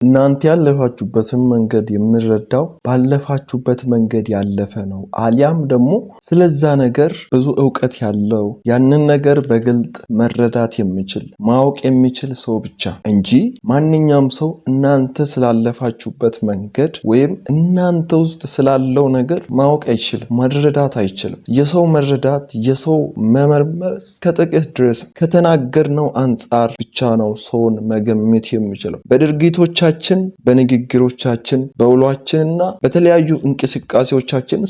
እናንተ ያለፋችሁበትን መንገድ የምረዳው ባለፋችሁበት መንገድ ያለፈ ነው። አሊያም ደግሞ ስለዛ ነገር ብዙ ዕውቀት ያለው ያንን ነገር በግልጥ መረዳት የሚችል ማወቅ የሚችል ሰው ብቻ እንጂ ማንኛውም ሰው እናንተ ስላለፋችሁበት መንገድ ወይም እናንተ ውስጥ ስላለው ነገር ማወቅ አይችልም፣ መረዳት አይችልም። የሰው መረዳት የሰው መመርመር እስከ ጥቂት ድረስ ከተናገርነው አንጻር ብቻ ነው ሰውን መገመት የሚችለው። በድርጊቶቻችን፣ በንግግሮቻችን፣ በውሏችንና በተለያዩ እንቅስቃሴዎቻችን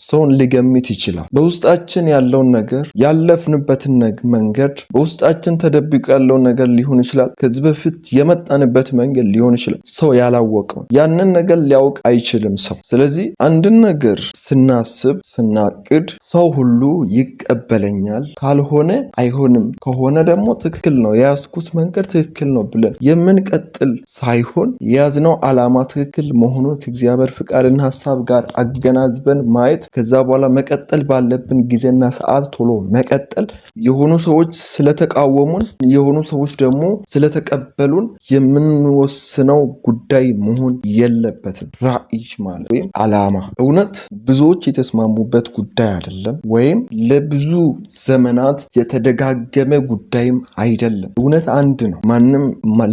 ሰውን ሊገምት ይችላል። በውስጣችን ያለውን ነገር ያለፍንበትን መንገድ በውስጣችን ተደብቆ ያለውን ነገር ሊሆን ይችላል። ከዚህ በፊት የመጣንበት መንገድ ሊሆን ይችላል። ሰው ያላወቀው ያንን ነገር ሊያውቅ አይችልም ሰው። ስለዚህ አንድን ነገር ስናስብ ስናቅድ ሰው ሁሉ ይቀበለኛል፣ ካልሆነ አይሆንም፣ ከሆነ ደግሞ ትክክል ነው፣ የያዝኩት መንገድ ትክክል ነው ብለን የምንቀጥል ሳይሆን የያዝነው ዓላማ ትክክል መሆኑን ከእግዚአብሔር ፍቃድና ሐሳብ ጋር አገናዝበን ማየት፣ ከዛ በኋላ መቀጠል ባለብን ጊዜና ሰዓት ቶሎ መቀጠል። የሆኑ ሰዎች ስለተቃወሙን የሆኑ ሰዎች ደግሞ ስለተቀበሉን የምንወስነው ጉዳይ መሆን የለበትም። ራዕይ ማለት ወይም ዓላማ እውነት ብዙዎች የተስማሙበት ጉዳይ አይደለም፣ ወይም ለብዙ ዘመናት የተደጋገመ ጉዳይም አይደለም። እውነት አንድ ነው። ማንም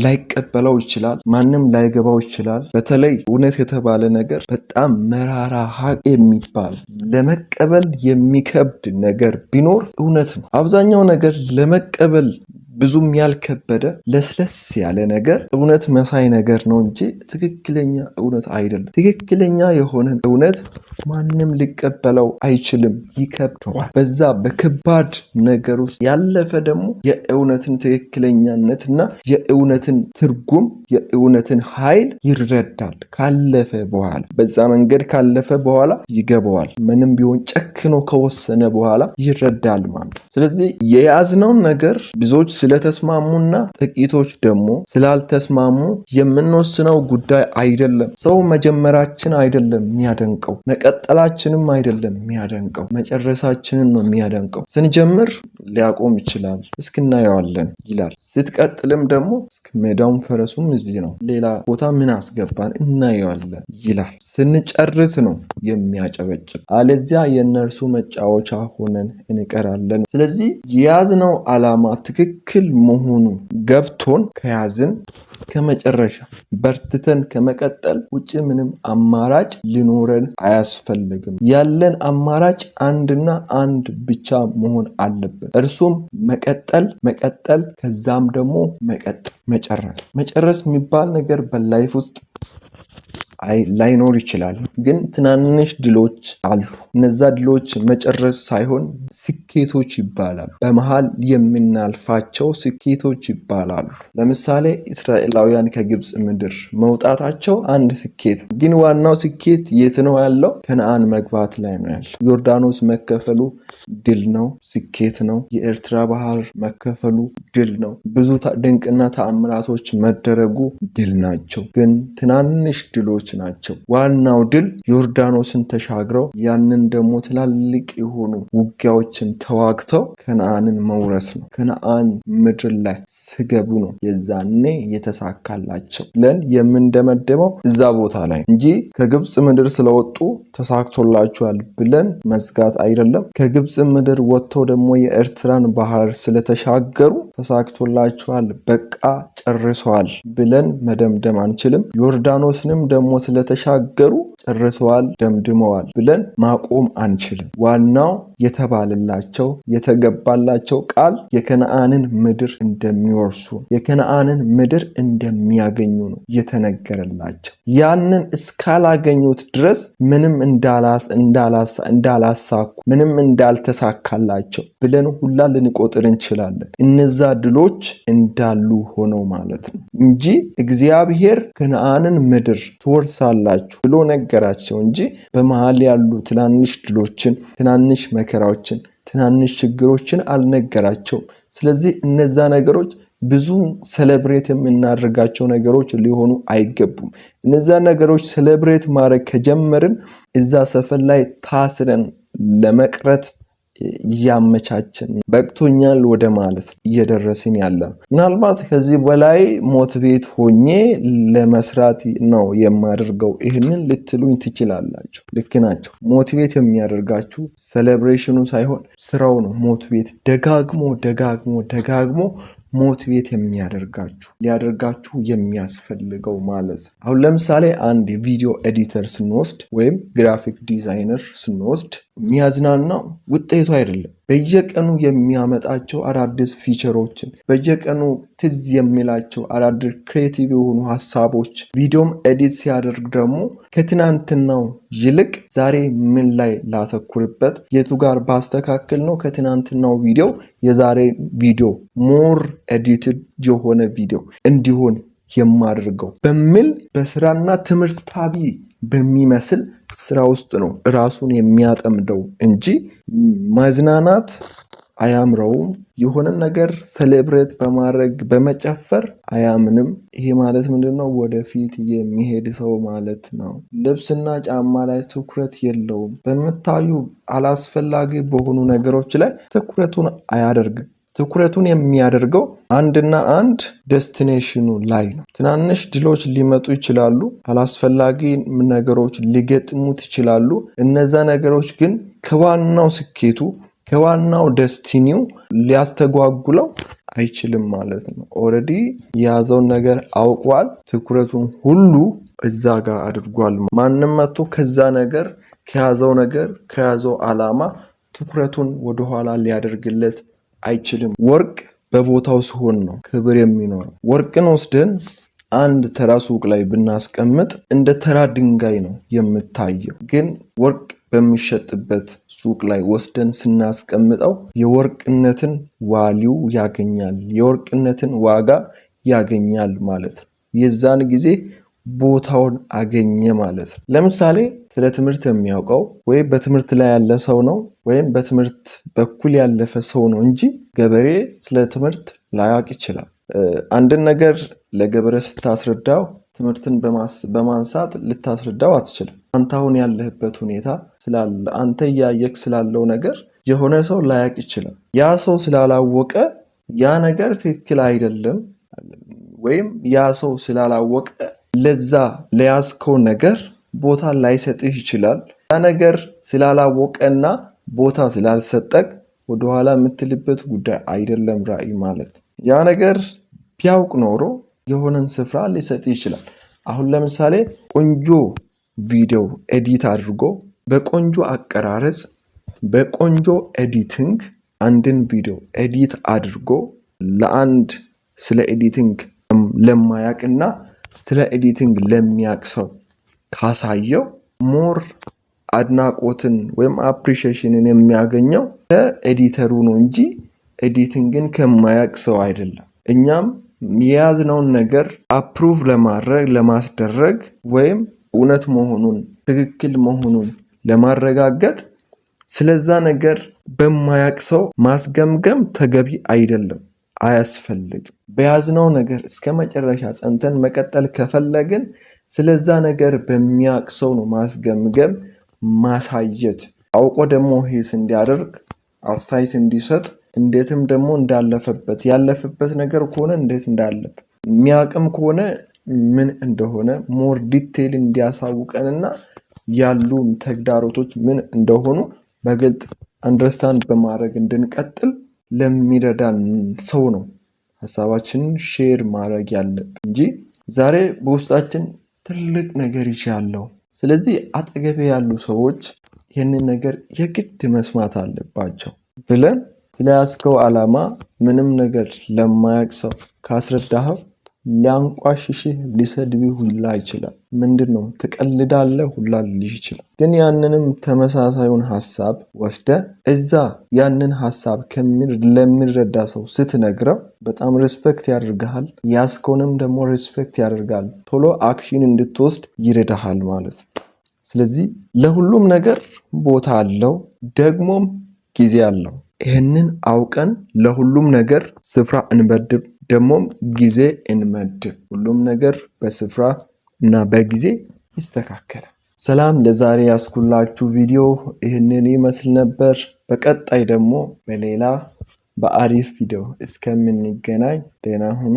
ላይቀበለው ይችላል፣ ማንም ላይገባው ይችላል። በተለይ እውነት የተባለ ነገር በጣም መራራ ሀቅ የሚባል ለመቀበል የሚከብድ ነገር ቢኖር እውነት ነው። አብዛኛው ነገር ለመቀበል ብዙም ያልከበደ ለስለስ ያለ ነገር እውነት መሳይ ነገር ነው እንጂ ትክክለኛ እውነት አይደለም። ትክክለኛ የሆነን እውነት ማንም ሊቀበለው አይችልም፣ ይከብደዋል። በዛ በከባድ ነገር ውስጥ ያለፈ ደግሞ የእውነትን ትክክለኛነትና የእውነትን ትርጉም የእውነትን ኃይል ይረዳል። ካለፈ በኋላ በዛ መንገድ ካለፈ በኋላ ይገባዋል። ምንም ቢሆን ጨክኖ ከወሰነ በኋላ ይረዳል ማለት። ስለዚህ የያዝነውን ነገር ብዙዎች ስለተስማሙና ጥቂቶች ደግሞ ስላልተስማሙ የምንወስነው ጉዳይ አይደለም። ሰው መጀመራችን አይደለም የሚያደንቀው፣ መቀጠላችንም አይደለም የሚያደንቀው፣ መጨረሳችንን ነው የሚያደንቀው። ስንጀምር ሊያቆም ይችላል፣ እስክናየዋለን ይላል። ስትቀጥልም ደግሞ ሜዳውም ፈረሱም እዚህ ነው፣ ሌላ ቦታ ምን አስገባን እናየዋለን ይላል። ስንጨርስ ነው የሚያጨበጭብ፣ አለዚያ የእነርሱ መጫወቻ ሆነን እንቀራለን። ስለዚህ የያዝነው ዓላማ ትክክል መሆኑ ገብቶን ከያዝን ከመጨረሻ በርትተን ከመቀጠል ውጭ ምንም አማራጭ ሊኖረን አያስፈልግም። ያለን አማራጭ አንድና አንድ ብቻ መሆን አለበት። እርሱም መቀጠል ከዛም ደግሞ መጨረስ የሚባል ነገር በላይፍ ውስጥ ላይኖር ይችላል። ግን ትናንሽ ድሎች አሉ። እነዛ ድሎች መጨረስ ሳይሆን ስኬቶች ይባላሉ። በመሃል የምናልፋቸው ስኬቶች ይባላሉ። ለምሳሌ እስራኤላውያን ከግብፅ ምድር መውጣታቸው አንድ ስኬት፣ ግን ዋናው ስኬት የት ነው ያለው? ከነዓን መግባት ላይ ነው ያለው። ዮርዳኖስ መከፈሉ ድል ነው፣ ስኬት ነው። የኤርትራ ባህር መከፈሉ ድል ነው። ብዙ ድንቅና ተአምራቶች መደረጉ ድል ናቸው። ግን ትናንሽ ድሎች ናቸው። ዋናው ድል ዮርዳኖስን ተሻግረው ያንን ደግሞ ትላልቅ የሆኑ ውጊያዎችን ተዋግተው ከነዓንን መውረስ ነው። ከነዓን ምድር ላይ ሲገቡ ነው የዛኔ የተሳካላቸው ብለን የምንደመደመው እዛ ቦታ ላይ እንጂ ከግብፅ ምድር ስለወጡ ተሳክቶላቸዋል ብለን መዝጋት አይደለም። ከግብፅ ምድር ወጥተው ደግሞ የኤርትራን ባህር ስለተሻገሩ ተሳክቶላቸዋል በቃ ጨርሰዋል ብለን መደምደም አንችልም። ዮርዳኖስንም ደግሞ ስለተሻገሩ ጨርሰዋል ደምድመዋል ብለን ማቆም አንችልም። ዋናው የተባለላቸው የተገባላቸው ቃል የከነዓንን ምድር እንደሚወርሱ የከነዓንን ምድር እንደሚያገኙ ነው የተነገረላቸው። ያንን እስካላገኙት ድረስ ምንም እንዳላሳኩ ምንም እንዳልተሳካላቸው ብለን ሁላ ልንቆጥር እንችላለን። እነዛ ድሎች እንዳሉ ሆነው ማለት ነው እንጂ እግዚአብሔር ከነዓንን ምድር ትወርሳላችሁ ብሎ ነገራቸው እንጂ በመሃል ያሉ ትናንሽ ድሎችን፣ ትናንሽ መከራዎችን፣ ትናንሽ ችግሮችን አልነገራቸውም። ስለዚህ እነዛ ነገሮች ብዙ ሴሌብሬት የምናደርጋቸው ነገሮች ሊሆኑ አይገቡም። እነዛ ነገሮች ሴሌብሬት ማድረግ ከጀመርን እዛ ሰፈር ላይ ታስረን ለመቅረት እያመቻችን በቅቶኛል ወደ ማለት እየደረስን ያለ። ምናልባት ከዚህ በላይ ሞቲቬት ሆኜ ለመስራት ነው የማደርገው ይህንን ልትሉኝ ትችላላችሁ። ልክ ናቸው። ሞቲቬት የሚያደርጋችሁ ሴሌብሬሽኑ ሳይሆን ስራው ነው። ሞቲቬት ደጋግሞ ሞቲቬት ሊያደርጋችሁ የሚያስፈልገው ማለት ነው። አሁን ለምሳሌ አንድ የቪዲዮ ኤዲተር ስንወስድ ወይም ግራፊክ ዲዛይነር ስንወስድ የሚያዝናናው ውጤቱ አይደለም፣ በየቀኑ የሚያመጣቸው አዳዲስ ፊቸሮችን፣ በየቀኑ ትዝ የሚላቸው አዳዲስ ክሬቲቭ የሆኑ ሀሳቦች፣ ቪዲዮም ኤዲት ሲያደርግ ደግሞ ከትናንትናው ይልቅ ዛሬ ምን ላይ ላተኩርበት፣ የቱ ጋር ባስተካከል ነው ከትናንትናው ቪዲዮ የዛሬ ቪዲዮ ሞር ኤዲትድ የሆነ ቪዲዮ እንዲሆን የማደርገው በሚል በስራና ትምህርታዊ በሚመስል ስራ ውስጥ ነው ራሱን የሚያጠምደው እንጂ መዝናናት አያምረውም። የሆነ ነገር ሴሌብሬት በማድረግ በመጨፈር አያምንም። ይሄ ማለት ምንድነው? ወደፊት የሚሄድ ሰው ማለት ነው። ልብስና ጫማ ላይ ትኩረት የለውም። በምታዩ አላስፈላጊ በሆኑ ነገሮች ላይ ትኩረቱን አያደርግም። ትኩረቱን የሚያደርገው አንድና አንድ ዴስቲኔሽኑ ላይ ነው። ትናንሽ ድሎች ሊመጡ ይችላሉ። አላስፈላጊ ነገሮች ሊገጥሙት ይችላሉ። እነዛ ነገሮች ግን ከዋናው ስኬቱ ከዋናው ደስቲኒው ሊያስተጓጉለው አይችልም ማለት ነው። ኦልሬዲ የያዘውን ነገር አውቋል። ትኩረቱን ሁሉ እዛ ጋር አድርጓል። ማንም መጥቶ ከዛ ነገር ከያዘው ዓላማ ትኩረቱን ወደኋላ ሊያደርግለት አይችልም። ወርቅ በቦታው ሲሆን ነው ክብር የሚኖረው። ወርቅን ወስደን አንድ ተራ ሱቅ ላይ ብናስቀምጥ እንደ ተራ ድንጋይ ነው የምታየው። ግን ወርቅ በሚሸጥበት ሱቅ ላይ ወስደን ስናስቀምጠው የወርቅነትን ቫልዩ ያገኛል፣ የወርቅነትን ዋጋ ያገኛል ማለት ነው። የዛን ጊዜ ቦታውን አገኘ ማለት ነው። ለምሳሌ ስለ ትምህርት የሚያውቀው ወይም በትምህርት ላይ ያለ ሰው ነው ወይም በትምህርት በኩል ያለፈ ሰው ነው እንጂ ገበሬ ስለ ትምህርት ላያውቅ ይችላል። አንድን ነገር ለገበሬ ስታስረዳው ትምህርትን በማንሳት ልታስረዳው አትችልም። አንተ አሁን ያለህበት ሁኔታ ስላለ አንተ እያየክ ስላለው ነገር የሆነ ሰው ላያውቅ ይችላል። ያ ሰው ስላላወቀ ያ ነገር ትክክል አይደለም ወይም ያ ሰው ስላላወቀ ለዛ ለያዝከው ነገር ቦታ ላይሰጥህ ይችላል። ያ ነገር ስላላወቀና ቦታ ስላልሰጠክ ወደኋላ የምትልበት ጉዳይ አይደለም ራዕይ ማለት። ያ ነገር ቢያውቅ ኖሮ የሆነን ስፍራ ሊሰጥህ ይችላል። አሁን ለምሳሌ ቆንጆ ቪዲዮ ኤዲት አድርጎ በቆንጆ አቀራረጽ በቆንጆ ኤዲቲንግ አንድን ቪዲዮ ኤዲት አድርጎ ለአንድ ስለ ኤዲቲንግ ለማያውቅና ስለ ኤዲቲንግ ለሚያውቅ ሰው ካሳየው ሞር አድናቆትን ወይም አፕሪሺዬሽንን የሚያገኘው ከኤዲተሩ ነው እንጂ ኤዲቲንግን ከማያውቅ ሰው አይደለም። እኛም የያዝነውን ነገር አፕሩቭ ለማስደረግ ወይም እውነት መሆኑን ትክክል መሆኑን ለማረጋገጥ ስለዛ ነገር በማያውቅ ሰው ማስገምገም ተገቢ አይደለም፣ አያስፈልግም። በያዝነው ነገር እስከ መጨረሻ ጸንተን መቀጠል ከፈለግን ስለዛ ነገር በሚያውቅ ሰው ነው ማስገምገም፣ ማሳየት። አውቆ ደግሞ ሂስ እንዲያደርግ አስተያየት እንዲሰጥ እንዴትም ደግሞ እንዳለፈበት ያለፈበት ነገር ከሆነ እንዴት እንዳለፈ የሚያውቅም ከሆነ ምን እንደሆነ ሞር ዲቴይል እንዲያሳውቀንና ያሉ ተግዳሮቶች ምን እንደሆኑ በግልጽ አንደርስታንድ በማድረግ እንድንቀጥል ለሚረዳን ሰው ነው ሐሳባችንን ሼር ማድረግ ያለብን እንጂ ዛሬ በውስጣችን ትልቅ ነገር ይቻላል። ስለዚህ አጠገቤ ያሉ ሰዎች ይህንን ነገር የግድ መስማት አለባቸው ብለን ስለያዝከው ዓላማ ምንም ነገር ለማያውቅ ሰው ካስረዳኸው ሊያንቋሽሽህ ሊሰድብህ ሁላ ይችላል። ምንድነው ትቀልዳለህ ሁላ ሊልህ ይችላል። ግን ያንንም ተመሳሳዩን ሐሳብ ወስደህ እዛ ያንን ሐሳብ ለሚረዳ ሰው ስትነግረው በጣም ሪስፔክት ያደርግሃል። ያዝከውንም ደግሞ ሪስፔክት ያደርጋል። ቶሎ አክሽን እንድትወስድ ይረዳሃል ማለት ነው። ስለዚህ ለሁሉም ነገር ቦታ አለው፣ ደግሞም ጊዜ አለው። ይህንን አውቀን ለሁሉም ነገር ስፍራ እንመድብ፣ ደግሞም ጊዜ እንመድብ። ሁሉም ነገር በስፍራ እና በጊዜ ይስተካከላል። ሰላም ለዛሬ ያስኩላችሁ ቪዲዮ ይህንን ይመስል ነበር። በቀጣይ ደግሞ በሌላ በአሪፍ ቪዲዮ እስከምንገናኝ ደህና ሁኑ።